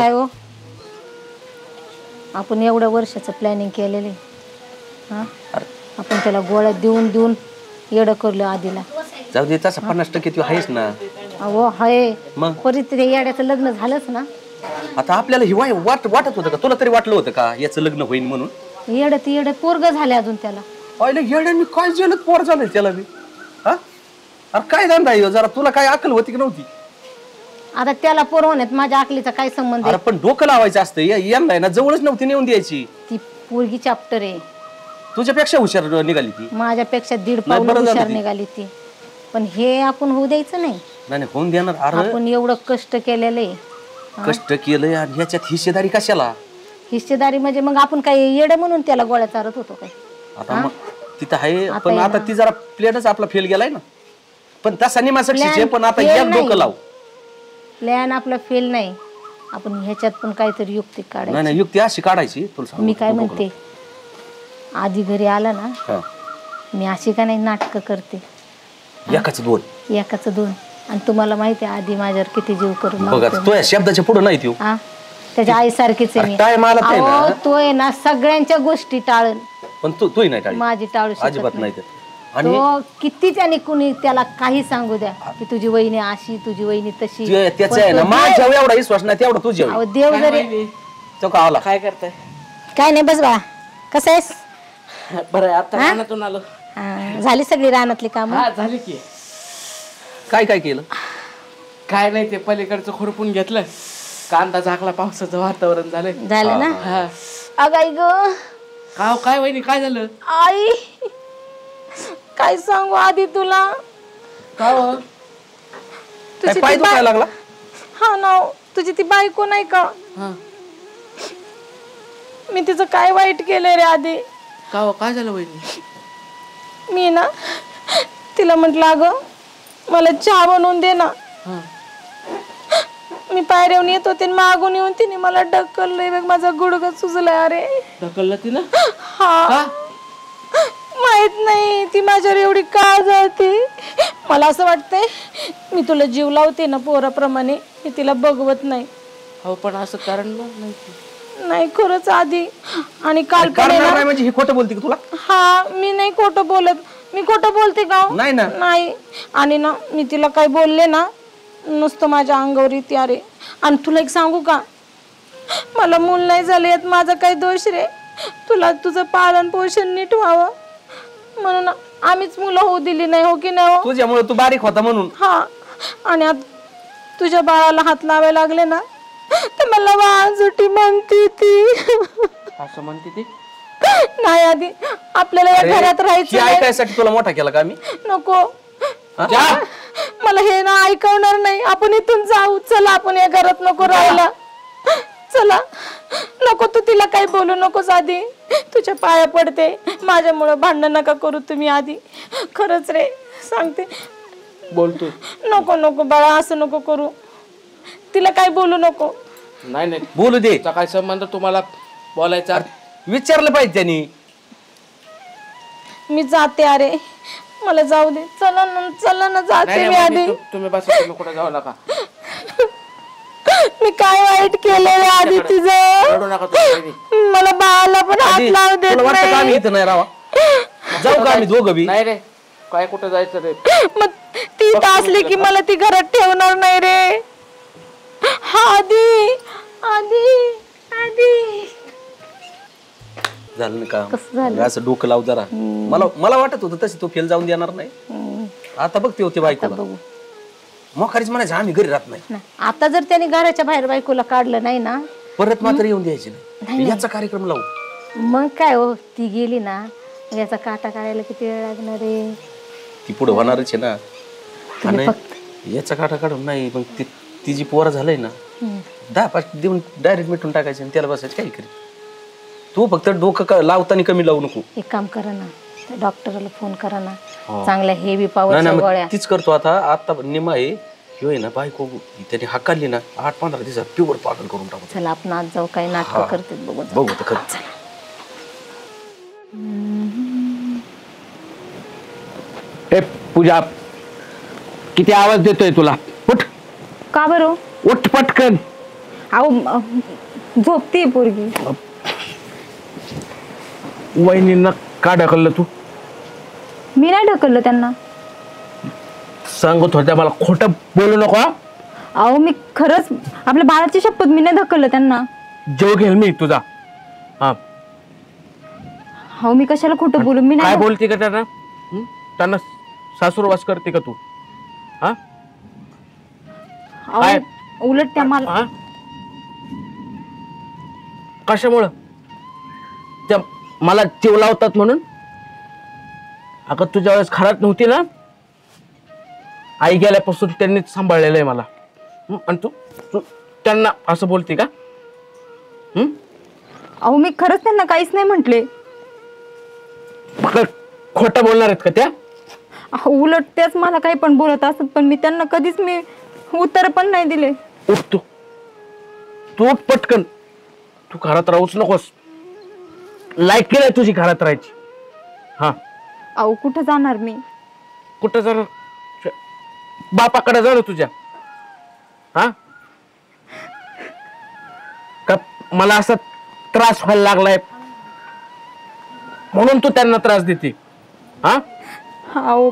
काय हो, आपण एवढ्या वर्षाचं प्लॅनिंग केलेले हा, आपण त्याला गोळ्या देऊन देऊन येडं करलो आधीला. जाऊ दे, तसं 50% तू आहेस ना. अहो हाय, मग परत ते येड्याचं लग्न झालंच ना. आता आपल्याला ही वाटत होतं का, तुला तरी वाटलं होतं का याचं लग्न होईल म्हणून? येडं पोरग झाले अजून त्याला. अरे येड्याने काय जेलत पोर झालंय त्याला बी. हा, अरे काय धंदा आहे जरा, तुला काय अक्कल होती की नव्हती? आता त्याला पोर होण्यात माझ्या अकलीचा काय संबंध अरे आहे? पण डोकं लावायचं असतं, यांना ना जवळच नव्हती नेऊन द्यायची. ती पोरगी चॅप्टर आहे, तुझ्यापेक्षा हुशार निघाली ती. माझ्यापेक्षा 1.5 पाऊल हुशार निघाली ती. पण हे आपण होऊ द्यायचं नाही. नाही होऊन देणार. अरे आपण एवढं कष्ट केलेलं, कष्ट केलंय आणि ह्याच्यात हिस्सेदारी कशाला? हिस्सेदारी म्हणजे मग आपण काय येडं म्हणून त्याला गोळ्या चारत होतो काय? आता मग तिथं आहे, पण आता ती जरा प्लेटच आपला फेल गेलाय ना. पण तसा निमा सक्सेस आहे, पण आता एक डोकं लाव. प्लॅन आपला फेल नाही, आपण ह्याच्यात पण काहीतरी युक्ती काढायची. नाही युक्ती अशी काढायची. तुला सांगू मी काय म्हणते, आधी घरी आला ना, मी अशी का नाही नाटकं करते. एकाच दोन आणि तुम्हाला माहिती आहे आधी माझ्यावर किती जीव करून बघा, तो शब्दाच्या पुढे नाही तू. त्याच्या आईसारखीच आहे मी. तो आहे ना सगळ्यांच्या गोष्टी टाळन, पण तू नाही टाळी. माझी टाळू अजिबात नाही. आणि किती त्याने कुणी त्याला काही सांगू द्या की तुझी वहिनी अशी, तुझी वहिनी तशी, त्याचा आहे ना माझ्या एवढा विश्वास नाही तेवढा तुझ्या. देव जरी तो का आला. काय करताय? काय नाही, बस बाळा. कसं आहेस? बरं, आता रानातून आलो. झाली सगळी रानातली काम? झाली की. काय केलं? काय नाही, ते पलीकडचं खुरपून घेतलं, कांदा झाकला, पावसाचं वातावरण झालं ना. अगं आई ग, काय वहिनी, काय झालं? आई काय सांगू आधी तुला. तुझी पाय दुखायला लागला? हा ना, तुझी ती बायको नाही का, मी तिचं काय वाईट केलंय रे आधी. काय झालं वहिनी? मी ना तिला म्हटलं अगं मला चहा बनवून दे ना. मी पायऱ्यावरून येत होते, मागून येऊन तिने मला ढकललंय बघ, माझा गुडघा सुजलाय. अरे ढकललं तिनं? हा, माहित नाही ती माझ्यावर एवढी का जाते. मला असं वाटतंय मी तुला जीव लावते ना पोराप्रमाणे, मी तिला बघवत नाही. हो, पण असं कारण नाही खरंच आधी. आणि काल म्हणजे ही खोटं बोलते का तुला? हा, मी नाही खोटं बोलत. मी खोटं बोलते का? नाही. आणि ना मी तिला काय बोलले ना, नुसतं माझ्या अंगावर येते. अरे, आणि तुला एक सांगू का, मला मूल नाही झाले यात माझा काही दोष रे. तुला तुझं पालन पोषण नीट व्हावं म्हणून आम्हीच मुलं होऊ दिली नाही, हो की नाही? तुझ्यामुळे तू बारीक होता म्हणून. हा, आणि तुझ्या बाळाला हात लावायला लागले ना तर मला वाजूटी म्हणते ती. असं म्हणते ती? नाही, आधी आपल्याला या घरात राहायचं. ऐकायसाठी तुला मोठा केला का मी? नको, मला हे ना ऐकवणार नाही. आपण इथून जाऊ, चला आपण या घरात नको राहायला, चला. नको, तू तिला काही बोलू नकोस आधी, तुझ्या पाया पडते. माझ्यामुळे भांडण नका करू तुम्ही आधी, खरंच रे सांगते. बोलतो. नको बाळा, असं नको करू. तिला काही बोलू नको. नाही बोलू दे. काय संबंध तुम्हाला बोलायचा? विचारलं पाहिजे त्यांनी. मी जाते. अरे मला जाऊ दे, चला ना जाते मी आधी. तुम्ही बस, कुठे जाऊ नका. मी काय वाईट केलेलं आधी तिचं. मला बाळाला पण हात लावू देत नाही. इथं नाही राहा, जाऊ का आम्ही दोघं बी? नाही रे, काय कुठं जायचं रे? मग ती असली की मला ती घरात ठेवणार नाही रे. आधी झालं ना का? असं डोकं लाव जरा. मला वाटत होतं तशी तो फेल जाऊन देणार नाही. आता बघते होते बायको मोखारीच म्हणायचं आम्ही घरी राहत नाही. आता जर त्याने घराच्या बाहेर बायकोला काढलं नाही ना, परत मात्र येऊन द्यायची नाही. याचा कार्यक्रम लावू. मग काय हो, ती गेली ना, याचा काटा काढायला किती वेळ लागणार रे. ती पुढे होणारच आहे ना. आणि याचा काटा काढून नाही, मग ती जी पोरं झालंय ना, 10-5 देऊन डायरेक्ट मिटून टाकायचं आणि त्याला बसायचं. काही करी तू फक्त डोकं लावताना कमी लावू नको. एक काम करा ना, डॉक्टरला फोन करा ना, चांगल्या हेवी पॉवरच्या गोळ्या. तीच करतो आता निमा आहे ह्यो ना, बायको त्याने हाकालली ना 8-15 दिवसात प्युअर पागल करून टाकू. चला आपण आज जाऊ, काही नाटक करते बघू तर खरं. ए पूजा, किती आवाज देतोय तुला? उठ. का बरं? उठ पटकन. अहो झोपती पोरगी. वहिनींना का ढकललं तू? मी नाही ढकललं त्यांना. सांगत होत्या मला खोटं बोलू नको हा. अहो मी खरंच आपल्या बाळाची शपथ मी नाही ढकललं त्यांना. जेव घेईल मी तुझा. हा अहो मी कशाला खोटं बोलू? मी काय नाही. बोलते का त्यांना? त्यांना सासूरवास करते का तू? हा काय? अहो उलट त्या मला हा? कशामुळं? त्या मला जीव लावतात म्हणून? अगं तुझ्या वेळेस खरात नव्हती ना, आई गेल्यापासून त्यांनीच सांभाळलेलं आहे मला. आणि तू तू त्यांना असं बोलते का? अहो मी खरंच त्यांना काहीच नाही म्हटले. खोटं बोलणार आहेत का त्या? अहो उलट त्याच मला काही पण बोलत असत, पण मी त्यांना कधीच मी उत्तर पण नाही दिले. उठ तू तू उठ पटकन. तू घरात राहूच नकोस. लायकी नाही तुझी घरात राहायची. हा अहो कुठं जाणार मी? कुठं जाणार? बापाकडे जा ना तुझ्या. हा का मला असा त्रास व्हायला लागलाय म्हणून तू त्यांना त्रास देते? हा अहो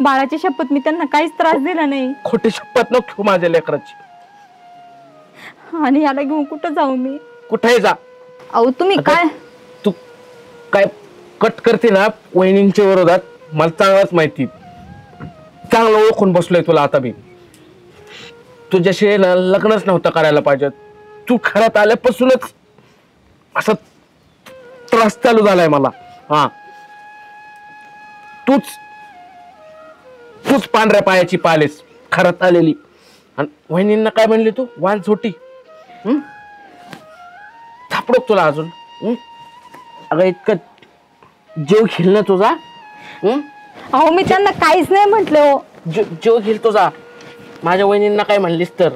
बाळाची शपथ मी त्यांना काहीच त्रास दिला नाही. खोटी शपथ नको ठेवू माझ्या लेकराची. आणि याला घेऊन कुठं जाऊ मी? कुठेही जा. अहो तुम्ही काय तू काय कट करते ना वहिनींच्या विरोधात, मला चांगलाच माहिती. चांगलं ओळखून बसलोय तुला आता मी. तुझ्याशी ना लग्नच नव्हतं करायला पाहिजे. तू घरात आल्यापासूनच असा त्रास चालू झालाय मला. हा तूच तूच पांढऱ्या पायाची पालेस खरात आलेली. आणि वहिनींना काय म्हणली तू? वाल झोटी. थापडोक तुला अजून. अगं इतकं जीव घेईल ना तुझा? अहो मी त्यांना काहीच नाही म्हटले. हो जीव घेईल तुझा. माझ्या वहिनींना काय म्हणलीस तर?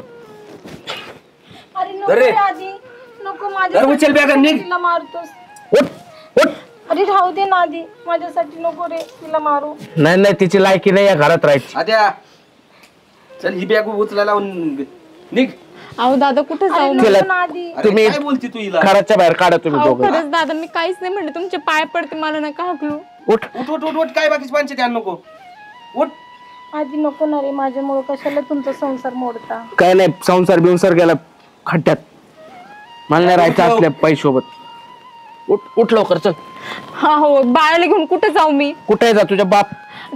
अरे नको रे आधी, नको माझ्यासाठी तिला मारतोस. उठ उठ. अरे राहू दे ना आधी, माझ्यासाठी नको रे तिला मारू. नाही नाही तिची लायकी नाही या घरात राहायची. आद्या चल ही बॅग उचलायला लावून निघ. अहो दादा कुठे जाऊ? तिला नको ना आधी. तुम्ही काय बोलती तू हिला? घराच्या बाहेर काढा तुम्ही अहो दोघं. खरंच दादा मी काहीच नाही म्हणले. तुमचे पाय पडते, मला नका हाकलू. उठ उठ उठ उठ उठ. काय बाकीच पंचायत आण नको. उठ. आधी नको ना रे, माझ्यामुळे कशाला तुमचा संसार मोडता? काय नाही संसार बिंसार गेला खड्ड्यात. मला नाही राहायचं असल्या पैशोबत. उठ उठ लवकर चल. हा हो बाळाला घेऊन कुठे जाऊ मी? कुठे जा तुझ्या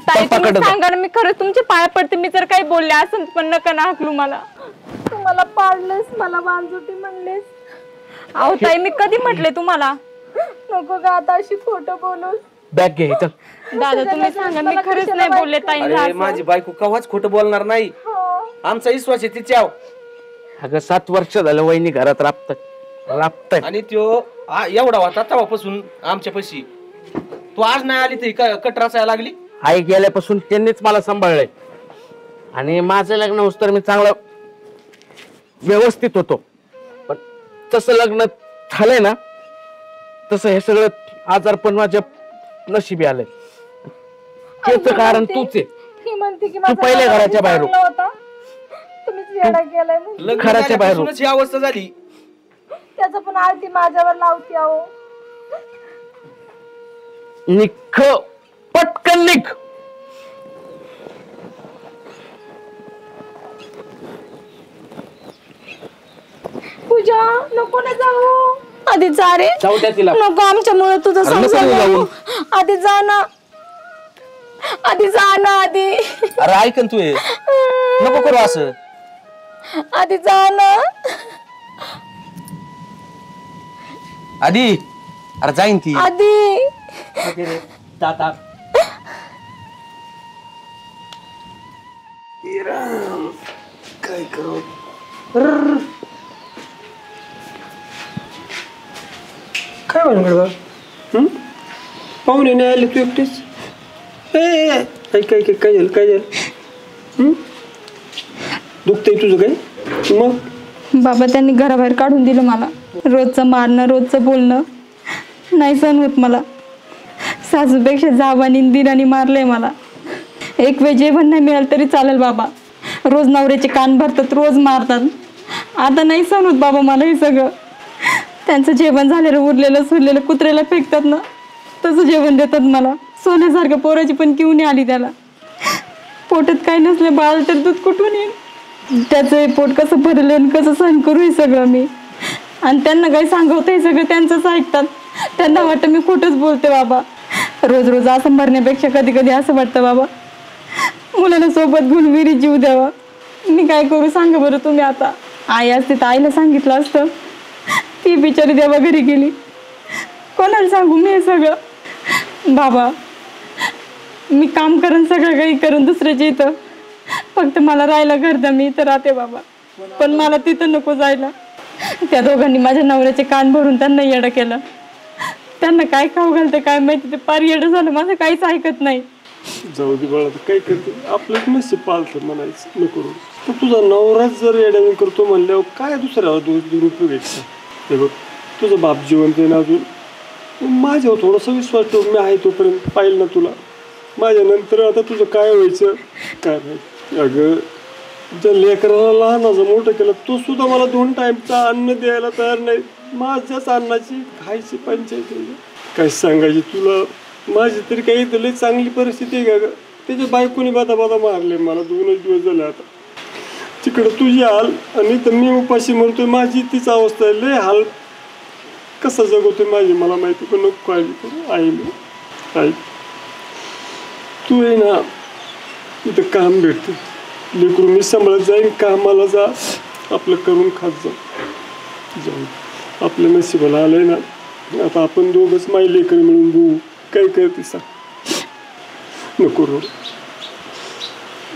ताई तुम्ही बापाकडे जा. सांगा ना, मी खरंच तुमचे पाय पडते. मी जर काही बोलले असं पण नका ना हाकलू मला. तू मला पाडलेस, मला बांजोटी म्हणलेस. अहो ताई मी कधी म्हटले तुम्हाला? नको ग आता अशी खोटं बोलूस. बॅग घे चल. दादा तुम्ही सांगा, मी खरंच नाही बोलले ताई. अरे माझी बायको कवाच खोटं बोलणार नाही. आमचा विश्वास आहे तिच्यावर. अगं 7 वर्ष झालं वहिनी घरात राबताय. आणि त्यो एवढा होता तेव्हापासून आमच्या पशी. तू आज नाही आली तरी कट रचायला लागली. आई गेल्यापासून त्यांनीच मला सांभाळलंय. आणि माझं लग्न होस तर मी चांगलं व्यवस्थित होतो. पण तसं लग्न झालंय ना, तसं हे सगळं आजारपण माझ्या नशिबी आलंय. त्याचं कारण तूच आहे. ही म्हणते की तू पहिले घराच्या बाहेर हो. होता, तुम्हीच वेडा केलाय म्हणून. लग्न घराच्या बाहेर हो. झाल्यापासूनच ही अवस्था झाली. त्याचं पण आरती माझ्यावर लावती. अहो निघ पटकन निघ. पूजा नको ना जाऊ. आधी जा रे. जाऊ द्या तिला. नको आमच्यामुळे तुझं अरे नको संसार जाऊ. नको. आधी जा ना, आधी जा ना आधी. अरे ऐकन तू हे. नको करू असं. आधी जा ना. आधी अरे जाईन ती. आधी दादा काय करू? काय म्हणून बा? पाहुणे नाही आले तू एकटेच? काय काय काय काय झालं? काय झालं? दुखतंय तुझं काय? मग बाबा त्यांनी घराबाहेर काढून दिलं मला. रोजचं मारणं, रोजचं बोलणं नाही सहन होत मला. सासूपेक्षा जावानी दिरानी मारलंय मला. एक वेळ जेवण नाही मिळालं तरी चालेल बाबा. रोज नवऱ्याचे कान भरतात, रोज मारतात. आता नाही सहन होत बाबा मला हे सगळं. त्यांचं जेवण झालेलं उरलेलं सुरलेलं कुत्र्याला फेकतात ना तसं जेवण देतात मला. सोन्यासारखं पोराची पण किव नाही आली त्याला. पोटात काही नसले बाळ तर दूध कुठून येईल. त्याचं पोट कसं भरलं आणि कसं सहन करू हे सगळं मी. आणि त्यांना काही सांगवतं हे सगळं त्यांचंच ऐकतात. त्यांना वाटतं मी खोटंच बोलते बाबा. रोज रोज असं मरण्यापेक्षा कधी कधी असं वाटतं बाबा मुलाला सोबत घेऊन विहिरीत जीव द्यावा. मी काय करू सांगा बरं तुम्ही. आता आई असते तर आईला सांगितलं असतं. ती बिचारी देवा घरी गेली. कोणाला सांगू मी हे सगळं. बाबा मी काम करून सगळं काही करून दुसऱ्याच्या इथं फक्त मला राहायला घर द्या. मी इथं राहते बाबा पण मला तिथं नको जायला. त्या दोघांनी माझ्या नवऱ्याचे कान भरून त्यांना येडं केलं. त्यांना काय खाऊ घालते काय माहिती. ते पार येडं झालं माझं काहीच ऐकत नाही. जाऊ दे बाळा काय करते आपलं नशीब पालतं म्हणायचं नको. तर तुझा नवराच जर येड्याने करतो म्हणल्यावर काय दुसऱ्याला दोष देऊन उपयोग आहे. हे बघ तुझं बाप जिवंत आहे ना अजून. माझ्यावर थोडासा विश्वास ठेव. मी आहे तोपर्यंत पाहिलं ना तुला. माझ्यानंतर आता तुझं काय व्हायचं काय माहिती. अगं ज्या लेकराला लहानाचं मोठं केलं तो सुद्धा मला 2 टाईमचा अन्न द्यायला तयार नाही. माझ्याच अन्नाची खायची पंचायत काय सांगायची तुला. माझी तरी काही लई चांगली परिस्थिती आहे का गं. त्याच्या बायकोनी बाता मारले मला 2 दिवस झाले. आता तिकडं तुझी हाल आणि तर मी उपाशी मरतोय. माझी तीच अवस्था आहे. लय हाल कसं जगवतोय माझी मला माहिती. पण नको काळजी करू आई. मी आई तू आहे ना इथं काम भेटते लेकरू मी सांभाळत जाईन. कामाला जा आपलं करून खात जा. जाऊ आपल्या नशिबाला आलंय ना. आता आपण दोघंच माई लेकर मिळून बघू काय करते सांग. नको रो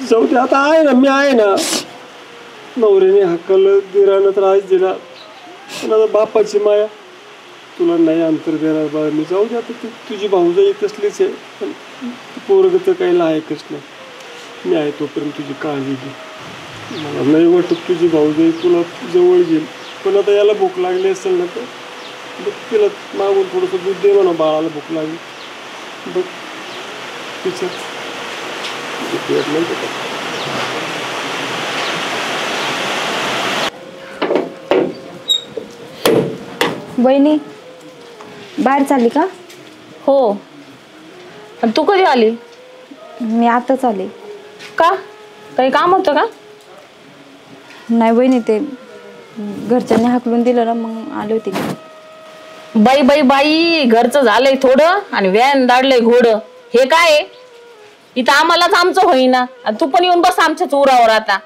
जाऊ दे. आता आहे ना मी आहे ना. नवऱ्याने हाकल दिरानं तर आहेच दिला. पण आता बापाची माया तुला नाही अंतर देणार बाळा मी. जाऊ दे आता तुझी भाऊजाई तसलीच आहे. पण पोरग तर काही लायकच नाही. मी आहे तोपर्यंत तुझी काळजी घे. मला नाही वाटत तुझी भाऊजाई तुला जवळ घेईल. पण आता याला भूक लागली असेल ना तर बघ तिला मागून थोडंसं दूध दे म्हणा. बाळाला भूक लागली बघ तिचं नाही. वहिनी बाहेर चालली का? हो. आणि तू कधी आली? मी आताच आले. का काही काम होतं का? नाही वहिनी ते घरच्यांनी हाकलून दिलं ना मग आले होते. बाई बाई बाई घरचं झालंय थोडं आणि व्यान दाडलंय घोडं. हे काय इथं आम्हालाच आमचं होईना आणि तू पण येऊन बस आमच्याच उरावर. आता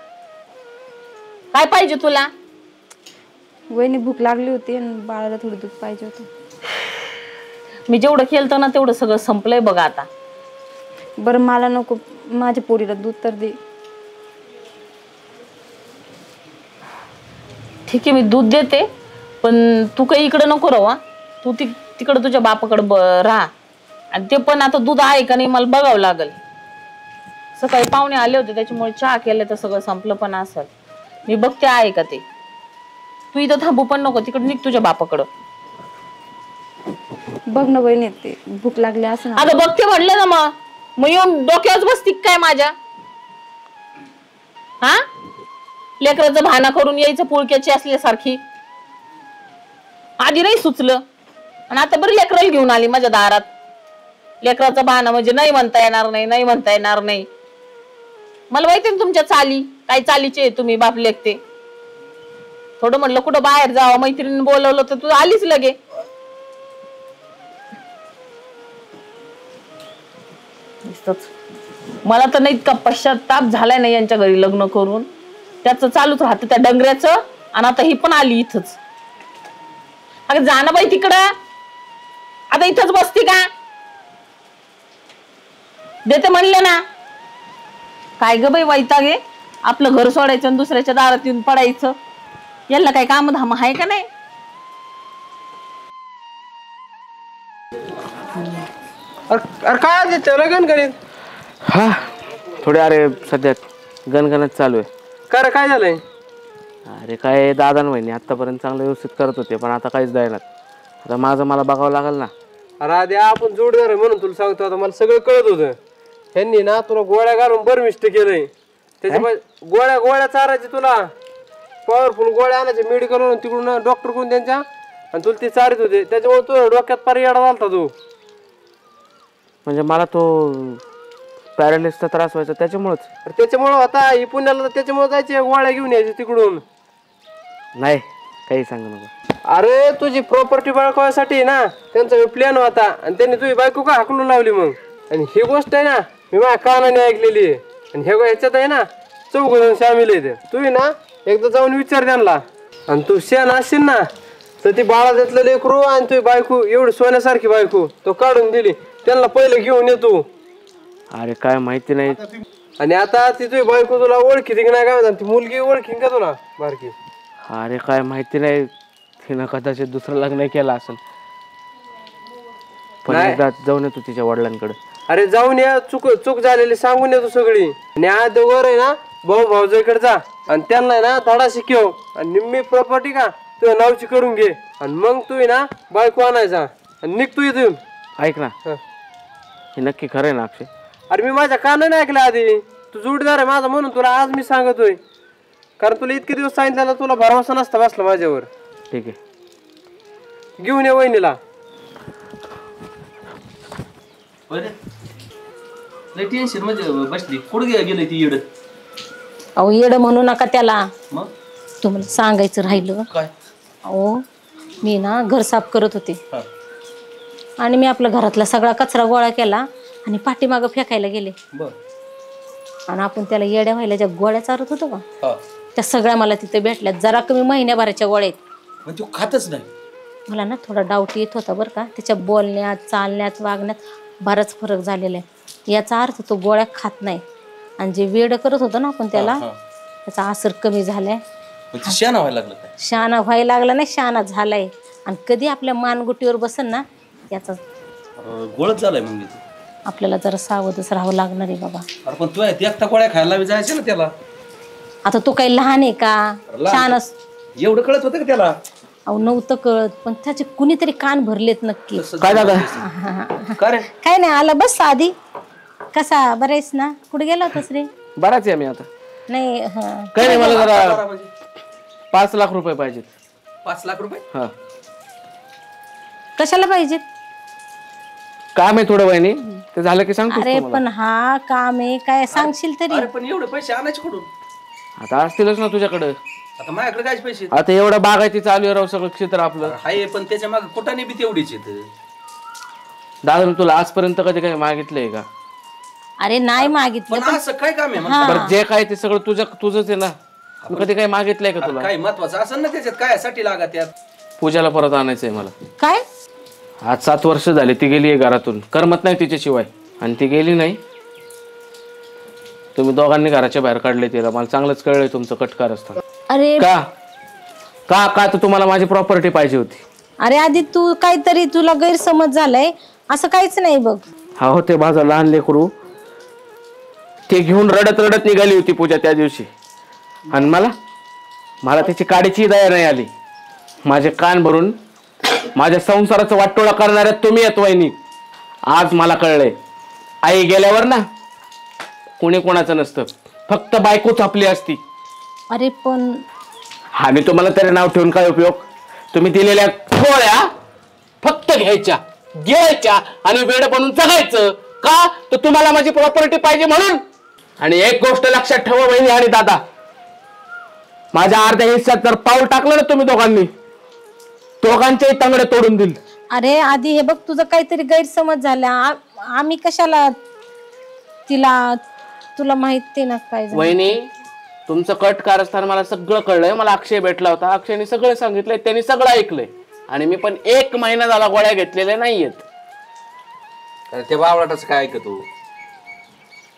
काय पाहिजे तुला? वहिनी भूक लागली होती आणि बाळाला थोडं दूध पाहिजे होतं. मी जेवढं केलं ना तेवढं सगळं संपलंय बघ आता. बरं मला नको माझ्या पोरीला दूध तर दे. ठीक आहे मी दूध देते पण तू काही इकडं नको राहा. तू तिकडं तुझ्या बापाकडं राहा. आणि ते पण आता दूध आहे का नाही मला बघावं लागल. सकाळी पाहुणे आले होते त्याच्यामुळे चहा केलं तर सगळं संपलं पण असेल. मी बघते आहे का ते. तू इथं थांबू पण नको तिकडे निघ तुझ्या बापाकडं. बघ ना वहिनी ते भूक लागली असं ना. अगं बघते म्हणलं ना मग येऊन डोक्यावर बसती काय माझ्या. हा लेकराचं भाना करून यायचं पुळक्याची असल्यासारखी. आधी नाही सुचलं आणि आता बरं लेकराला घेऊन आली माझ्या दारात. लेकराचं भाना म्हणजे नाही म्हणता येणार नाही. नाही म्हणता येणार नाही. मला माहिती ना तुमच्या चाली काय चालीचे तुम्ही बाप लेकते. थोडं म्हणलं कुठं बाहेर जावं मैत्रिणीने बोलवलं तर तू आलीच लगे. मला तर नाही इतका पश्चाताप झालाय नाही यांच्या घरी लग्न करून. त्याचं चालूच राहतं त्या डंगऱ्याचं. आणि आता ही पण आली इथंच. अगं जाणं बाई तिकडं. आता इथंच बसती का? देते म्हणले ना. काय ग बाई वैताग आहे. आपलं घर सोडायचं आणि दुसऱ्याच्या दारात येऊन पडायचं. याला काय काम धाम आहे का नाही? अरे काय लगन करीत. हा थोडे अरे सध्या गणगणच चालू आहे. काय रे काय झालंय. अरे काय दादा महिने आतापर्यंत चांगलं व्यवस्थित करत होते पण आता काहीच द्यायला. आता माझं मला बघावं लागेल ना. अरे आधी आपण जोडदार आहे म्हणून तुला सांगतो. आता मला सगळं कळत होतं. ह्यांनी ना तुला गोळ्या घालून बरं मिष्ट केलंय. त्याच्यामुळे गोळ्या चारायची तुला. पॉवरफुल गोळ्या आणायचे मेडिकल तिकडून डॉक्टर कोण त्यांच्या, आणि तुला ते चारित होते, त्याच्यामुळे तो डोक्यात पार येडा झालता तू. म्हणजे मला तो पॅरालिसचा त्रास व्हायचा त्याच्यामुळेच? त्याच्यामुळे होता ही पुण्याला, त्याच्यामुळे जायचे गोळ्या घेऊन यायचे तिकडून. नाही काही सांगू नको. अरे तुझी प्रॉपर्टी बळकावासाठी ना त्यांचा प्लॅन होता, आणि त्यांनी तुझी बायको का हाकलून लावली मग. आणि ही गोष्ट आहे ना मी माझ्या कानाने ऐकलेली आहे, आणि ह्याच्यात आहे ना 4 जण सामील आहे. तुम्ही ना एकदा जाऊन विचार त्यांना, आणि तू शेण असशील ना तर ती बाळातलं लेकरू आणि तुझी बायको एवढी सोन्यासारखी बायको तो काढून दिली, त्यांना पहिलं घेऊन येतो. अरे काय माहिती नाही. आणि आता ती तुझी बायको तुला ओळखी की नाही काय म्हणतात, ती मुलगी ओळखीन का तुला बारकी? अरे काय माहिती नाही, तिनं कदाचित दुसरं लग्न केलं असेल. पण एकदा जाऊन येतो तिच्या वडिलांकडे. अरे जाऊन या, चूक झालेली सांगून येतो सगळी. आणि आज वर आहे ना भाऊजाईकडे जा, आणि त्यांना आहे ना धडा शिकव, आणि निम्मी प्रॉपर्टी का तुझ्या नावची करून घे, आणि मग तू ना बायको आणायचा आणि निघ तू इथून. ऐक ना, हे नक्की खरं आहे ना अक्षय? अरे मी माझ्या कानाने ऐकलं आधी, तू जोडीदार आहे माझा म्हणून तुला आज मी सांगतोय, कारण तुला इतके दिवस सांगितलं तुला भरवसा नसता बसला माझ्यावर. ठीक आहे, घेऊन ये वहिनीला. टेन्शन मध्ये बसली, कुठे गेली ती येड? अहो येडं म्हणू नका त्याला. मग तुम्हाला सांगायचं राहिलं, काय? अहो मी ना घर साफ करत होते, हा. आणि मी आपल्या घरातला सगळा कचरा गोळा केला आणि पाठीमागं फेकायला गेले. बर. आणि आपण त्याला येड्या व्हायला ज्या गोळ्या चारत होतो का, हा. त्या सगळ्या मला तिथे भेटल्यात. जरा कमी महिन्याभराच्या गोळ्या आहेत. पण तू खातच नाही. मला ना थोडा डाऊट येत होता बरं का, त्याच्या बोलण्यात, चालण्यात, वागण्यात बराच फरक झालेला आहे. याचा अर्थ तो गोळ्या खात नाही, आणि जे वेड करत होतो ना आपण त्याला, त्याचा असर कमी झालाय. शहाणा व्हायला लागलं काय? शहाणा व्हायला लागला नाही, शहाणा झालाय. आणि कधी आपल्या मानगुटीवर बसन ना याचा गोळच झालाय मग. आपल्याला जरा सावधच राहावं लागणार आहे बाबा. अरे पण तू एकटा गोळ्या खायला जायचं ना त्याला. आता तो काही लहान आहे का? शहाणा एवढं कळत होतं का त्याला? अहो नव्हतं कळत, पण त्याचे कुणीतरी कान भरलेत नक्की. काय दादा? काय नाही, आला बस आधी. कसा बरं आहेस ना? कुठे गेला होतास रे? बराच आहे मी आता. नाही काय नाही, मला जरा 5 लाख रुपये पाहिजेत. 5 लाख रुपये? हा. कशाला पाहिजे? काम आहे थोडं वहिनी, ते झालं की सांगतो. अरे पण हा काम आहे काय सांगशील तरी. अरे पण एवढे पैसे आणायचे कुठून? आता असतीलच ना तुझ्याकडे. आता माझ्याकडे काय पैसे? आता एवढं बागायती चालू आहे राव सगळं क्षेत्र आपलं. हाय, पण त्याच्या मागे कुठाने बी तेवढीच येत. दादा तुला आजपर्यंत कधी काही मागितलंय का? अरे नाही मागितलं. पण असं काय काम आहे? बरं जे काय ते सगळं तुझंच आहे ना. मी कधी काही मागितलंय का तुला? काय महत्वाचं असं ना त्याच्यात? काय साठी लागत यात? पूजाला परत आणायचंय मला. काय? आज 7 वर्ष झाले ती गेली आहे घरातून, करमत नाही तिच्याशिवाय. आणि ती गेली नाही, तुम्ही दोघांनी घराच्या बाहेर काढले तिला. मला चांगलंच कळलंय तुमचं कटकार असतं. अरे का का का तर तुम्हाला माझी प्रॉपर्टी पाहिजे होती. अरे आधी तू काहीतरी, तुला गैरसमज झालाय. असं काहीच नाही बघ. हा होते माझं लहान लेकरू, ते घेऊन रडत रडत निघाली होती पूजा त्या दिवशी. आणि मला त्याची काडीची दया नाही आली. माझे कान भरून माझ्या संसाराचं वाटोळा करणाऱ्या तुम्ही येत वहिनी. आज मला कळलंय, आई गेल्यावर ना कोणी कोणाचं नसतं, फक्त बायकोच आपली असती. अरे पण आणि तुम्हाला तरी नाव ठेवून काय उपयोग? तुम्ही दिलेल्या गोळ्या फक्त घ्यायच्या आणि वेड बनून जगायचं का? तर तुम्हाला माझी प्रॉपर्टी पाहिजे म्हणून. आणि एक गोष्ट लक्षात ठेवा बहिणी आणि दादा, माझ्या अर्ध्या हिस्स्यात जर पाऊल टाकलं ना तुम्ही दोघांनी, दोघांचेही तंगडे तोडून देईल. अरे आधी हे बघ, तुझं काहीतरी गैरसमज झाला. आम्ही कशाला तिला, तुला माहिती ना काय झालं. वहिनी तुमचं कट कारस्थान मला सगळं कळलंय. मला अक्षय भेटला होता, अक्षयने सगळं सांगितलंय, त्यांनी सगळं ऐकलंय. आणि मी पण 1 महिना झाला गोळ्या घेतलेल्या नाहीयेत. ते बावळाटाचं काय ऐकतो?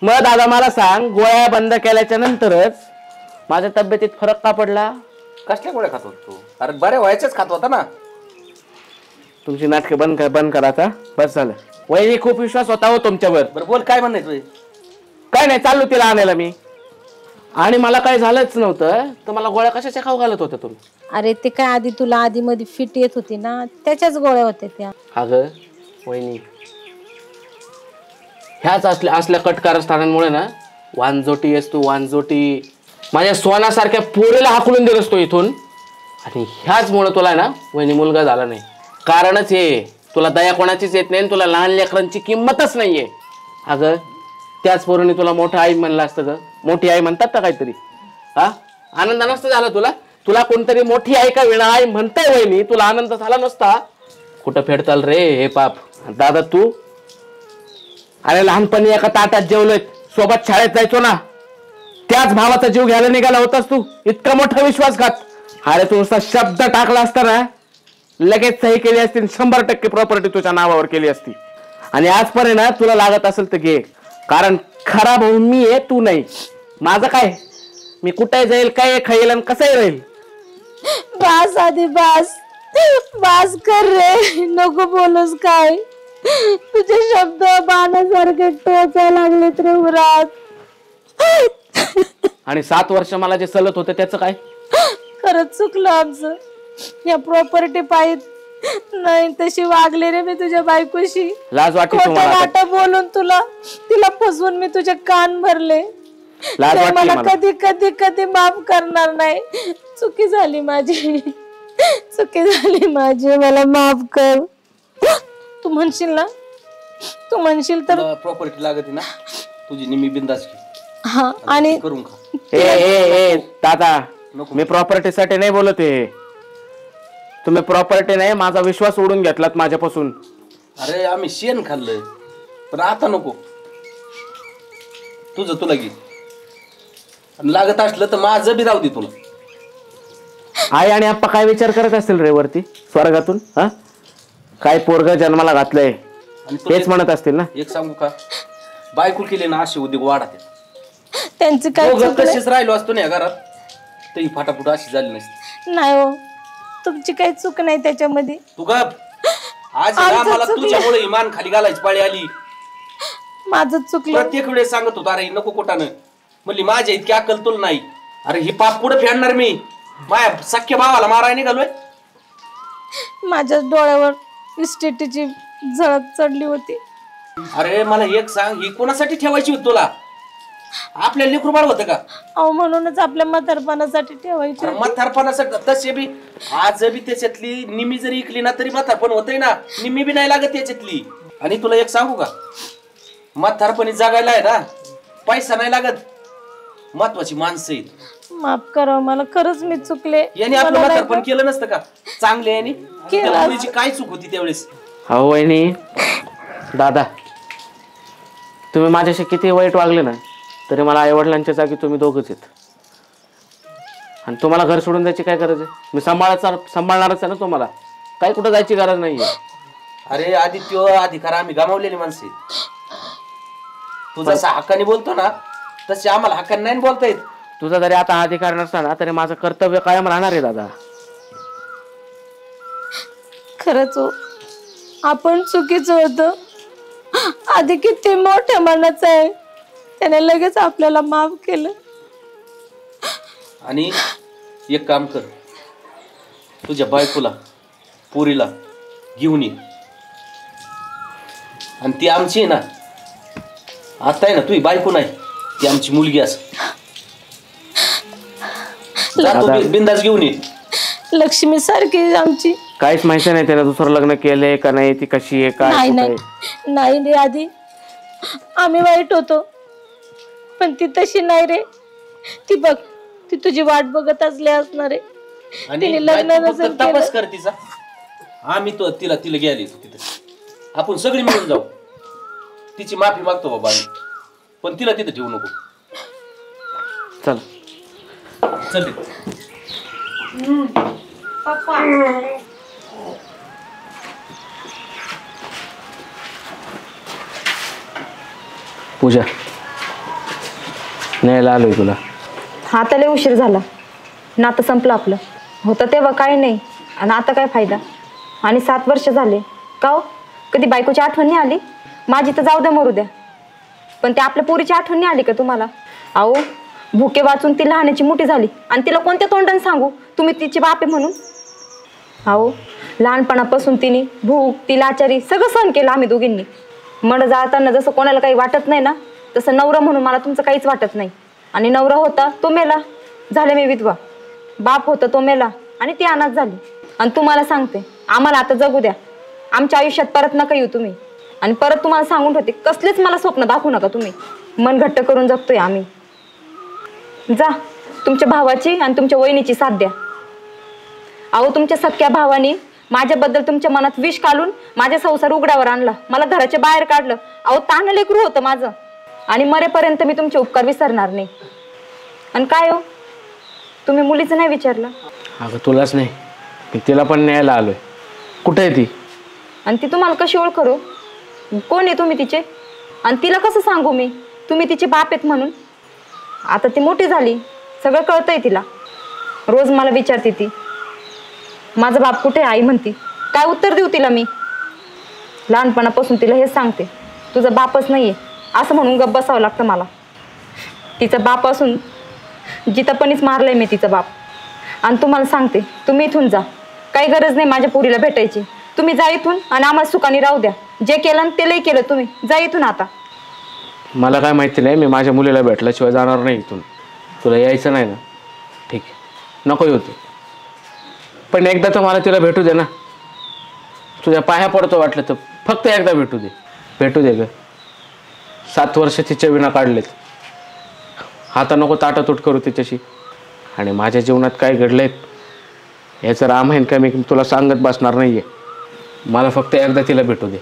मग दादा मला सांग, गोळ्या बंद केल्याच्या नंतरच माझ्या तब्येतीत फरक का पडला? कसल्या गोळ्या खात होता तू? अरे बऱ्या व्हायच्याच खात होता ना. तुमची नाटके बंद करा आता, बस झालं. वहिनी खूप विश्वास होता हो तुमच्यावर. बरं बोल, काय म्हणायचं? काय नाही, चाललो तिला आणायला मी. आणि मला काय झालंच नव्हतं, तर मला गोळ्या कशाच्या खाऊ घालत होत्या तुम्ही? अरे ते काय आधी तुला आधी मध्ये फिट येत होती ना, त्याच्याच गोळ्या होत्या त्या. अगं वहिनी, ह्याच असल्या कटकारस्थानांमुळे ना वानजोटी असतो, वानजोटी. माझ्या सोन्यासारख्या पोरीला हाकलून देत असतो इथून, आणि ह्याचमुळे तुला ना वहिनी मुलगा झाला नाही. कारणच हे, तुला दया कोणाचीच येत नाही, तुला लहान लेकरांची किंमतच नाहीये. अगं त्याच पोरीने तुला मोठं आई म्हणलं असतं ग, मोठी आई म्हणतात ना काहीतरी. हा आनंद नसता झाला तुला? तुला कोणतरी मोठी आई का विना आई म्हणताय वहिनी, तुला आनंद झाला नसता? कुठं फेडताल रे हे पाप दादा तू? अरे लहानपणी एका ताटात जेवलोय, सोबत शाळेत जायचो ना, त्याच भावाचा जीव घ्यायला निघाला होतास तू. इतका मोठा विश्वासघात. अरे तू नुसता शब्द टाकला असता ना, लगेच सही केली असती, 100% प्रॉपर्टी तुझ्या नावावर केली असती. आणि आजपर्यंत तुला लागत असेल तर घे, कारण खरा भाऊ मी आहे, तू नाही. माझं काय, मी कुठे जाईल, काय खाईल आणि कसंही राहील. बास आधी बास, बास कर रे, नको बोलूस काय. तुझे शब्द बाणासारखे टोचायला लागलेत रे उरात. आणि 7 वर्ष मला जे चलत होतं त्याचं काय? खरंच चुकलं आमचं. या प्रॉपर्टी पाहिजे नाही तशी वागले रे मी तुझ्या बायकोशी. लाज वाटते खोटं तुम्हाला? वाटं बोलून तिला फसवून मी तुझे कान भरले. लाज तर वाटते मला मला. कधी कधी कधी माफ करणार नाही. चुकी झाली माझी, चुकी झाली माझी, मला माफ कर. तू म्हणशील ना, तू म्हणशील तर प्रॉपर्टी लागते ना तुझी, निम्मी बिंदास घे. हा. आणि करून खा. ए दादा, मी प्रॉपर्टी साठी नाही बोलत आहे. तुम्ही प्रॉपर्टी नाही, माझा विश्वास उडून घेतलात माझ्यापासून. अरे आम्ही शेण खाल्लंय, पण आता नको. तुझं तुला घे, आणि लागत असलं तर माझं बी राहू दे तुला. आई आणि आप्पा काय विचार करत असतील रे वरती स्वर्गातून? हा काय पोरग जन्माला घातलंय आणि तेच म्हणत असतील ना. एक सांगू का, बायको केली ना असे उद्योग वाढत. त्यांची काय चूक तशीच राहिलो असतो ना या घरात, तर ही फाटाफुट अशी झाली नसती. नाही हो, तुमची काही चूक नाही त्याच्यामध्ये. तू गप. आज ना मला तुझ्यामुळे इमान खाली घालायची पाळी आली. माझं चुकलं. प्रत्येक वेळेस सांगत होता अरे नको कोटानं, म्हणली माझ्या इतकी अक्कल तुला नाही. अरे ही पाप पुढे फेडणार मी, माझ्या सख्या भावाला मारायला निघालोय. माझ्या डोळ्यावर इस्टेटीची झळक चढली होती. अरे मला एक सांग, ही कोणासाठी ठेवायची होती तुला? आपल्या लेकरू बाळ होतं का? अहो म्हणूनच आपल्या म्हातारपणासाठी ठेवायची होती. म्हातारपणासाठी तसे बी आज बी त्याच्यातली निम्मी जरी इकली ना तरी म्हातारपण होतंय ना, निम्मी बी नाही लागत त्याच्यातली. आणि तुला एक सांगू का, म्हातारपणी जगायला आहे ना पैसा नाही लागत, महत्वाची माणसं आहेत. माफ करा मला, खरंच मी चुकले. याने आपलं म्हातारपण केलं नसतं का चांगले? याने त्याला मुलीची काय चूक होती त्यावेळेस? हो वहिनी दादा, तुम्ही माझ्याशी किती वाईट वागले ना तरी मला आईवडिलांच्या जागी तुम्ही दोघंच आहेत. आणि तुम्हाला घर सोडून जायची काय गरज आहे? मी सांभाळणारच आहे ना तुम्हाला, काही कुठं जायची गरज नाहीये. अरे आधी तो अधिकार आम्ही गमावलेली माणसं आहेत. तू जसा हक्काने बोलतो ना तसे आम्हाला हक्काने नाही बोलता येत. तुझा जरी आता अधिकार नसता ना तरी माझं कर्तव्य कायम राहणार आहे दादा. खरंच हो, आपण चुकीचं होतं. आधी किती मोठ्या मनाचं आहे, त्याने लगेच आपल्याला माफ केलं. आणि एक काम कर, तुझ्या बायकोला पोरीला घेऊन ये, आणि ती आमची आहे ना, आता आहे ना तुझी बायको नाही, ती आमची मुलगी असं बिंदास घेऊन ये. लक्ष्मी सारखी आमची. काहीच माहिती नाही त्याला दुसरं लग्न केलंय का नाही, ती कशी आहे काय नाही कुठं नाही आहे. नाही रे, आधी आम्ही वाईट होतो, पण ती तशी नाही रे. ती बघ, ती तुझी वाट बघत असले असणार आहे. आणि तिने लग्न बायको नसेल फक्त तपास कर तिचा. आम्ही तो तिला घ्यायला येतो तिथे, आपण सगळी मिळून जाऊ. तिची माफी मागतो बाबा आम्ही, पण तिला तिथे ठेवू नको. चल चल रे. पूजा, न्यायला आलोय तुला. आता लय उशीर झाला, नातं संपलं आपलं. होतं तेव्हा काही नाही आणि आता काय फायदा. आणि 7 वर्ष झाले का हो, कधी बायकोची आठवण नाही आली? माझी तर जाऊ द्या मरू द्या, पण ते आपल्या पोरीची आठवण नाही आली का तुम्हाला? अहो भुके वाचून ती लहानाची मोठी झाली आणि तिला कोणत्या तोंडाने सांगू तुम्ही तिची बाप आहे म्हणून? अहो लहानपणापासून तिने भूक ती लाचारी सगळं सहन केलं आम्ही दोघींनी. मड जाताना जसं कोणाला काही वाटत नाही ना, तसं नवरा म्हणून मला तुमचं काहीच वाटत नाही. आणि नवरा होता तो मेला, झाले मी विधवा. बाप होता तो मेला आणि ती अनाथ झाली. आणि तुम्हाला सांगते, आम्हाला आता जगू द्या. आमच्या आयुष्यात परत नका येऊ तुम्ही. आणि परत तुम्हाला सांगून ठेवते, कसलेच मला स्वप्न दाखवू नका तुम्ही. मन घट्ट करून जगतोय आम्ही. जा तुमच्या भावाची आणि तुमच्या वहिनीची साथ द्या. अहो तुमच्या सख्या भावानी माझ्याबद्दल तुमच्या मनात विष घालून माझ्या संसार उघड्यावर आणला, मला घराच्या बाहेर काढलं. अहो तान्ह लेकरू होतं माझं. आणि मरेपर्यंत मी तुमचे उपकार विसरणार नाही. आणि काय हो, तुम्ही मुलीचं नाही विचारलं? अगं तुलाच नाही, मी तिला पण न्यायला आलोय. कुठे आहे ती? आणि ती तुम्हाला कशी ओळखरो? कोण आहे तुम्ही तिचे? आणि तिला कसं सांगू मी तुम्ही तिचे बाप आहेत म्हणून? आता ती मोठी झाली, सगळं कळतंय तिला. रोज मला विचारते ती, माझा बाप कुठे? आई म्हणती. काय उत्तर देऊ तिला मी? लहानपणापासून तिला हेच सांगते, तुझा बापच नाहीये असं म्हणून गप्प बसावं लागतं मला. तिचा बाप असून जितापणीच मारलंय मी तिचा बाप. आणि तुम्हाला सांगते, तुम्ही इथून जा. काही गरज नाही माझ्या पोरीला भेटायची. तुम्ही जा इथून आणि आम्हाला सुखाने राहू द्या. जे केलं ते लई केलं तुम्ही. जा इथून आता. मला काय माहिती नाही, मी माझ्या मुलीला भेटल्याशिवाय जाणार नाही इथून. तुला यायचं नाही ना? ठीक आहे, नको येऊ तू. पण एकदा तर मला तिला भेटू दे ना. तुझ्या पाया पडतो वाटलं तर फक्त एकदा भेटू दे. भेटू दे ग. 7 वर्ष तिच्या विना काढलेत. आता नको ताटातूट करू तिच्याशी. आणि माझ्या जीवनात काय घडलंय याचं रामायण काय मी तुला सांगत बसणार नाहीये. मला फक्त एकदा तिला भेटू दे.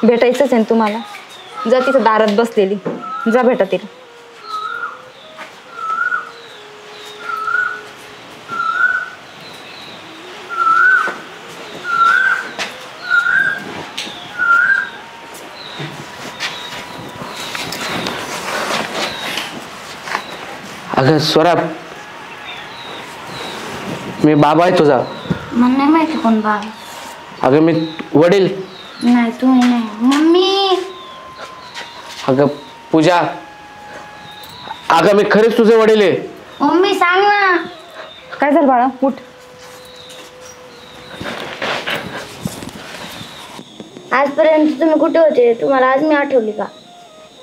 भेटायचंच आहे तुम्हाला? जा तिथं दारात बसलेली, जा भेटा तिला. अगं स्वरा, मी बाबा आहे तुझा. मला नाही माहिती कोण बाबा. अगं मी वडील. नाही तुम्ही नाही. मम्मी. अगं पूजा, अगं मी खरेच तुझे वडील आहे. मम्मी सांग ना. काय झालं बाळा? उठ. आजपर्यंत तुम्ही कुठे होते? तुम्हाला आज मी आठवली का?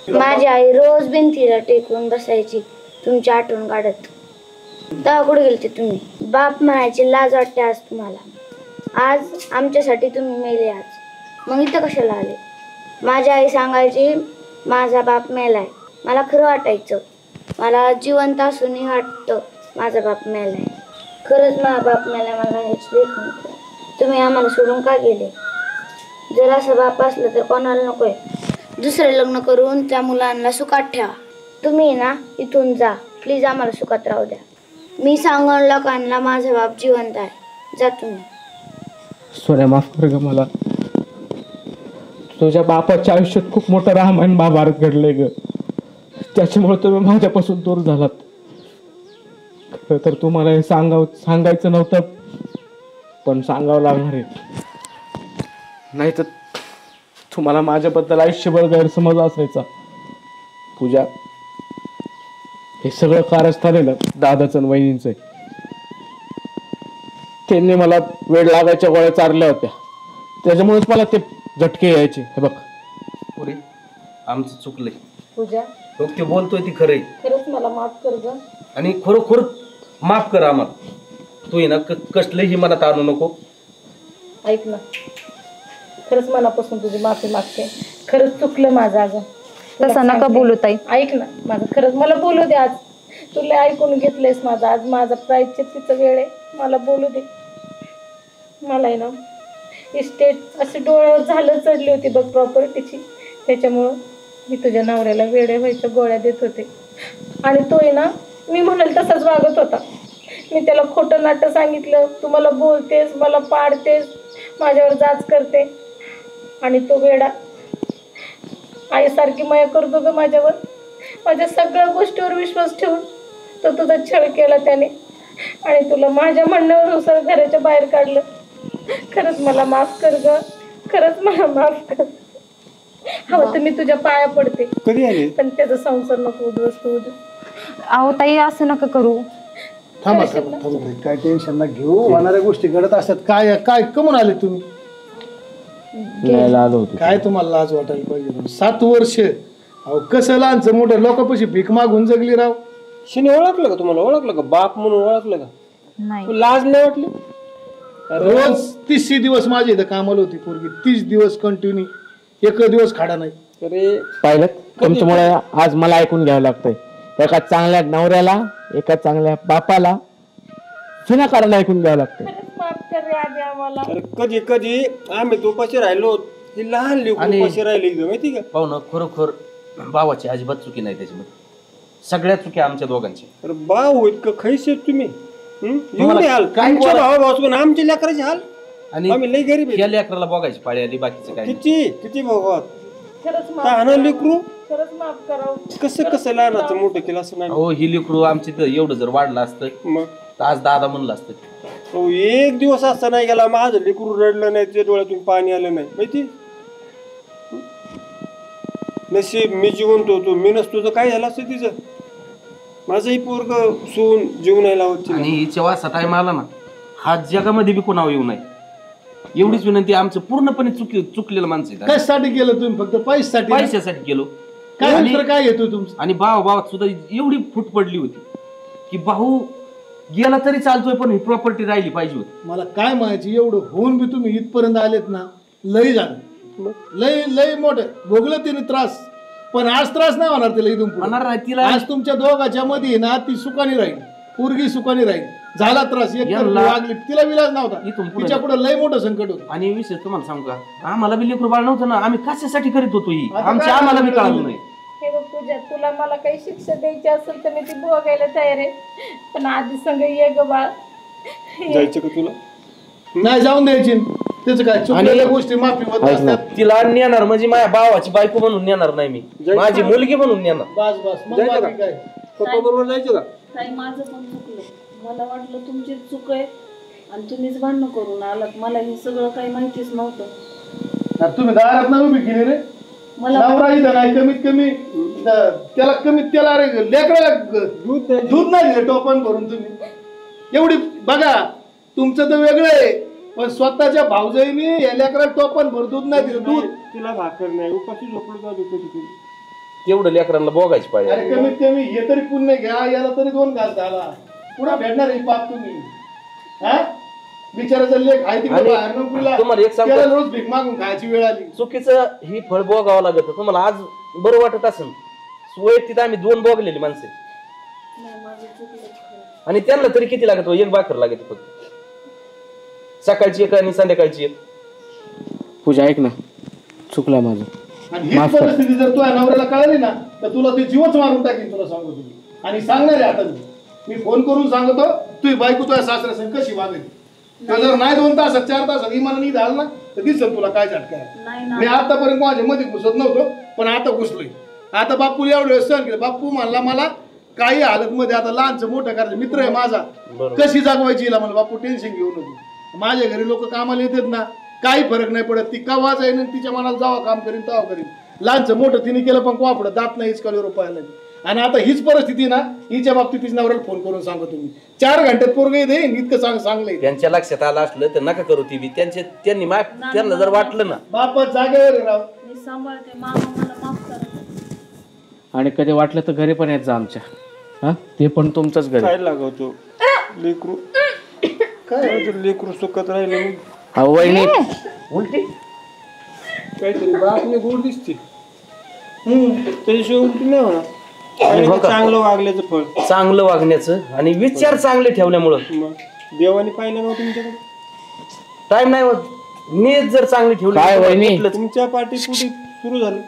माझी आई रोज भिंतीला टेकून बसायची तुमची आठवण काढत. तेव्हा कुठे गेलते तुम्ही? बाप म्हणायची लाज वाटते आज तुम्हाला. आज आमच्यासाठी तुम्ही मेले. आज मग इथं कशाला आले? माझी आई सांगायची माझा बाप मेलाय. मला खरं वाटायचं. मला जिवंत असूनही वाटतं माझा बाप मेलाय. खरंच माझा बाप मेलाय. मला हेच देखून तुम्ही आम्हाला सोडून का गेले? जर असं बाप असलं तर कोणाला नकोय? दुसरे लग्न करून त्या मुलांना सुखात ठेवा. तुम्ही ना इथून जा प्लीज. आम्हाला सुखात राहू द्या. मी सांगून लोकांना माझा बाप जिवंत आहे. जा तुम्ही. सोन्या माफ कर ग मला. तुझ्या बापाच्या आयुष्यात खूप मोठं रामायण महाभारत घडलंय ग. त्याच्यामुळे तुम्ही माझ्यापासून दूर झालात. खरं तर तुम्हाला हे सांगायचं नव्हतं, पण सांगावं लागणार आहे. नाही तर तुम्हाला माझ्याबद्दल आयुष्यभर गैरसमज असायचा. पूजा, हे सगळं कारस्थान आहे ना दादाचं आणि वहिनींचं आहे. त्यांनी मला वेळ लागायच्या गोळ्या चारल्या होत्या, त्याच्यामुळेच मला ते झटके यायचे. हे बघ पुरी, आमचं चुकलंय. पूजा, बघ ते बोलतोय ती खरंय. खरंच मला माफ कर ग. आणि खरोखर माफ कर आम्हाला. तू ये ना कसलंही मनात आणू नको. ऐक ना, खरंच मनापासून तुझी माफी मागते. खरंच चुकलं माझं. अगं तसं नका बोलू ताई. ऐक ना माझं, खरंच मला बोलू दे आज. तुला ऐकून घेतलंयस माझं. आज माझा प्रायश्चित्तीचा वेळ आहे. मला बोलू दे. मला आहे ना इस्टेट असे डोळ्यावर झालं चढली होती बघ प्रॉपर्टीची. त्याच्यामुळं मी तुझ्या नवऱ्याला वेडे व्हायच्या गोळ्या देत होते. आणि तो आहे ना मी म्हणाल तसाच वागत होता. मी त्याला खोटं नाटं सांगितलं, तू मला बोलतेस, मला पाडतेस, माझ्यावर जाच करते. आणि तो वेडा आईसारखी माया करतो ग माझ्यावर. माझ्या सगळ्या गोष्टीवर विश्वास ठेवून तो तुझा छळ केला त्याने. आणि तुला माझ्या म्हणण्यावर घराच्या बाहेर काढलं. खरंच मला माफ कर ग. खरंच मला माफ कर. हवं तर मी तुझ्या पाया पडते. कधी आले? पण त्याचा संसार नको उद्ध्वस्त होऊ दे. अहो ताई असं नका करू. थांबा थांबा थांबा, काय टेन्शन ना घेऊ. होणाऱ्या गोष्टी घडत असतात. काय काय कमून आले तुम्ही? न्यायला आलो होतो. काय तुम्हाला लाज वाटायला पाहिजे. 7 वर्ष अहो कसं लहानचं मोठं लोकांपाशी भीक मागून जगली राव. शिने ओळखलं का तुम्हाला? ओळखलं का? बाप म्हणून ओळखलं का? नाही लाज नाही वाटली? रोज 30 दिवस माझ्या इथं कामाला होती पोरगी, 30 दिवस कंटिन्यू, एक दिवस खाडा नाही. अरे पाहिलं तुमच्यामुळे आज मला ऐकून घ्यावं लागतंय. एका चांगल्या नवऱ्याला एका चांगल्या बापाला विनाकारण ऐकून घ्यावं लागतंय. माफ कर रे आधी आम्हाला. अरे कधी कधी आम्ही उपाशी राहिलो, ही लहान लेकरं उपाशी राहिली इथं, माहिती का? पाहू ना, खरोखर भावाची अजिबात चुकी नाही त्याच्यामध्ये. सगळ्या चुकी आमच्या दोघांची. अरे भाऊ इतकं खैस आहेत तुम्ही. एवढे हाल तुमच्या भावापासून आमच्या लेकराचे हाल. आणि आम्ही लई गरीब आहे. या लेकराला बघायची पाळी आली, बाकीचं काय नाही. किती किती भाऊ खरंच माफ लहान लेकरू खरंच माफ करावं. कसं लहानाचं मोठं केलं असं नाही. हो, ही लेकरू आमची तर एवढं जर वाढलं असतं मग तर आज दादा म्हणलं असतं. हो, एक दिवस असा नाही गेला माझं लेकरू रडलं नाही, ते डोळ्यातून पाणी आलं नाही, माहिती? नशीब मी जिवंत होतो, मी नसतो तर काय झालं असतं तिचं? माझंही पोरग सून जीव नाही लावत. आणि हिच्या वासा टाइम आला ना, हा जगामध्ये बी कोणावर येऊ नये एवढीच विनंती. आमचं पूर्णपणे चुकलेलं माणसं आहे. कशासाठी केलं तुम्ही? फक्त पैशासाठी? पैशासाठी गेलो. काय दुसरं काय येतो तुमचं? आणि भावात सुद्धा एवढी फूट पडली होती की भाऊ गेला तरी चालतोय, पण ही प्रॉपर्टी राहिली पाहिजे होती. मला काय म्हणायची, एवढं होऊन बी तुम्ही इथपर्यंत आलेत ना, लई झालं, लई लई मोठं भोगलं तिने त्रास. पण आज त्रास नाही होणार तिला इथून पुढे. होणार नाही तिला. आज तुमच्या दोघांच्या मध्ये ना ती सुखाने राहील, पोरगी सुखाने राहील. झाला त्रास, एक तर वागली, तिला विलाज नव्हता, इथून पुढे तिच्या पुढे लई मोठं संकट होतं. आणि विशेष तुम्हाला सांगू का, आम्हाला बी लेकरू बाळ नव्हतं ना, आम्ही कशासाठी करीत होतो ही आमच्या आम्हाला बी कळलं नाही. हे बघ पूजा, तुला मला काही शिक्षा द्यायची असेल तर मी ती बघायला तयार आहे, पण आधी संग ये ग बाळ. जायचं का तुला? नाही जाऊन द्यायची, त्याचं काय, चुकलेल्या गोष्टी माफी होत असतात. तिला नेणार म्हणजे माझ्या भावाची बायको म्हणून नेणार नाही मी, माझी मुलगी म्हणून नेणार. बस बस, मग बाकी काय. पप्पा बरोबर जायचं का? ताई माझं पण चुकलं. मला वाटलं तुमची चूक आहे आणि तुम्हीच भांडणं करून आलात. मला हे सगळं काही माहितीच नव्हतं. अरे तुम्ही दारात ना उभी केली रे, नवरा इथं नाही, कमीत कमी त्याला अरे लेकराला दूध नाही दिलं टोपण भरून तुम्ही. एवढी बघा, तुमचं तर वेगळं आहे, पण स्वतःच्या भाऊजाईने या लेकराला टोपण भरून दूध नाही दिलं. दूध तिला भाकर नाही, उपाशी झोपलं जाऊ कधी. एवढं लेकरांना बघायची पाहिजे. अरे कमीत कमी हे तरी पुण्य घ्या, याला तरी 2 घास झाला. पुढे भेटणार आहे पाप तुम्ही? हा, बिचाराचा लेख आहे तिकडे बाहेर नोकरीला, तुम्हाला एक सांगतो, त्याला रोज भीक मागून खायची वेळ आली. चुकीचं ही फळ भोगावं लागत. तुम्हाला आज बरं वाटत असेल, वैयक्तिक आम्ही 2 भोगलेली माणसे, आणि त्यांना तरी किती लागत? 1 भाकर लागत फक्त, सकाळची 1 आणि संध्याकाळची 1. पूजा ऐक ना, चुकलं माझं. आणि हीच परिस्थिती जर तुझ्या नवऱ्याला कळली ना, तर तुला ते जीवच मारून टाकेल, तुला सांगतो तुम्ही. आणि सांगणार आहे आता मी फोन करून सांगतो, तुझी बायको तुझ्या सासऱ्या कशी वागली. जर नाही 2 तासात 4 तासात इमान नाही झालं ना, तर दिसत तुला काय झटका आहे. मी आतापर्यंत माझ्या मध्ये घुसत नव्हतो, पण आता घुसलोय. आता बापू एवढे सहन केलं. बापू म्हणला मला काही हालत मध्ये आता लहानचं मोठं करायचं, मित्र आहे माझा, कशी जागवायची हिला. मला बापू टेन्शन घेऊ नको, माझ्या घरी लोक कामाला येतात ना, काही फरक नाही पडत. ती कवा जाईन, तिच्या मनाला जावा काम करीन तेव्हा करीन. लहानचं मोठं तिने केलं, पण कोपडं दात नाही हिचकाली रुपयाला. आणि आता हीच परिस्थिती ना, हिच्या बाबतीत तिच्या नवऱ्याला फोन करून सांगतो तुम्ही 4 घंट्यात पोरगे देईन, इतकं चांगलं. त्यांच्या लक्षात आलं असलं तर नका करू ती बी. त्यांना जर वाटलं ना, बापच जागेवर राव. मी सांभाळते, मामा मला माफ करा. आणि कधी वाटलं तर घरी पण येत जा आमच्या. हा, ते पण तुमचंच घरी. काय लागवतो लेकरू, काय होतं लेकरू सुखत राहिलं. वहिनी उलटी काहीतरी बापने गोड दिसते, त्याच्याशिवाय उलटी नाही होणार. आणि ते चांगलं वागल्याचं फळ, चांगलं वागण्याचं आणि विचार चांगले ठेवल्यामुळं. मग देवाने पाहिलं नव्हतं तुमच्याकडे, टाइम नाही होत. नीट जर चांगली ठेवली, काय वहिनी? तुमच्या पाठी कुठे सुरू झालं.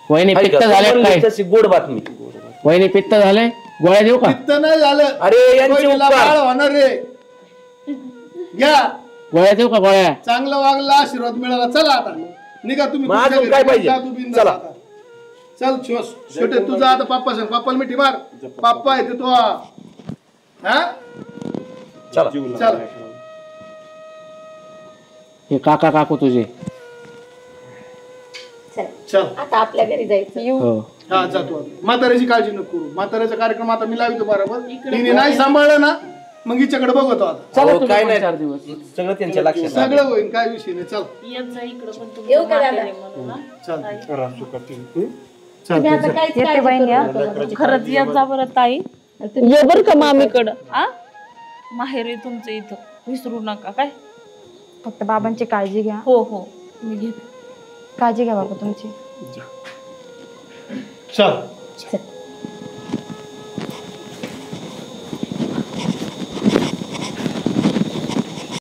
वहिनी पित्त झाले काय? तशी गोड बातमी. वहिनी पित्त झाले, गोळ्या देऊ का? पित्त नाही झालं, अरे यांचे पहिला उपकार. बाळ होणार रे. घ्या, गोळ्या देऊ का? गोळ्या चांगलं वागला, आशीर्वाद मिळाला. चला आता निघा तुम्ही. मग अजून तुमच्या काय घरी. पाहिजे? जा तू बिनधास्त चला. आता. चल छोटे, तुझा आता पप्पा सांग, पप्पाला मिठी मार. पप्पा आहे ते तो. हा, चला. चल. हे काका काकू तुझे. चल आता आपल्या घरी जायचं. हो, हा, जातो आता. म्हाताऱ्याची काळजी नको करू. म्हाताऱ्याचा कार्यक्रम आता मी लावतो बरोबर. तिने नाही सांभाळलं ना, मग हिच्याकडे बघतो आता. चला हो, तुम्ही काय पण नाही, 4 दिवस. सगळं त्यांच्या लक्षात आलं. सगळं होईल, काय विषय नाही. चल येत जा इकडं पण तुम्ही येऊ का दादा? म्हणून हा. चल रासू करतील. तुम्ही आता काहीच काळजी करू नका. खरंच येत जा बरं ताई. ये बर का मामीकडं आ माहेर आहे तुमचं इथं, विसरू नका काय. फक्त बाबांची काळजी घ्या. हो हो मी घेते. काळजी घ्या बाबा तुमची. चल चल.